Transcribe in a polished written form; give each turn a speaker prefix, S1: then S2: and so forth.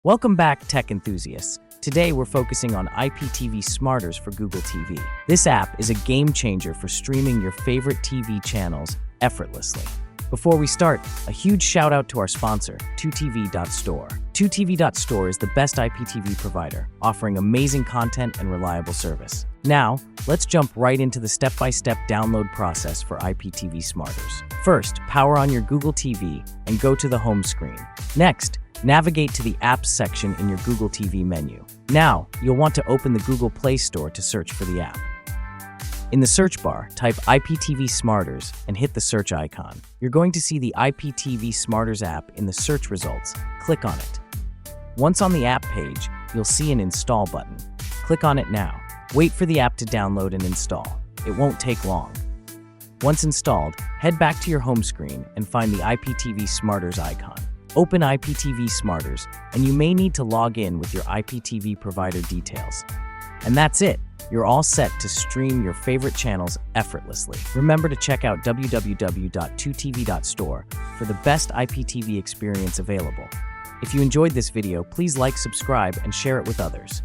S1: Welcome back, tech enthusiasts. Today we're focusing on IPTV Smarters for Google TV. This app is a game changer for streaming your favorite TV channels effortlessly. Before we start, a huge shout out to our sponsor, 2tv.store. 2tv.store is the best IPTV provider, offering amazing content and reliable service. Now, let's jump right into the step-by-step download process for IPTV Smarters. First, power on your Google TV and go to the home screen. Next, navigate to the Apps section in your Google TV menu. Now, you'll want to open the Google Play Store to search for the app. In the search bar, type IPTV Smarters and hit the search icon. You're going to see the IPTV Smarters app in the search results. Click on it. Once on the app page, you'll see an Install button. Click on it now. Wait for the app to download and install. It won't take long. Once installed, head back to your home screen and find the IPTV Smarters icon. Open IPTV Smarters, and you may need to log in with your IPTV provider details. And that's it. You're all set to stream your favorite channels effortlessly. Remember to check out www.2tv.store for the best IPTV experience available. If you enjoyed this video, please like, subscribe, and share it with others.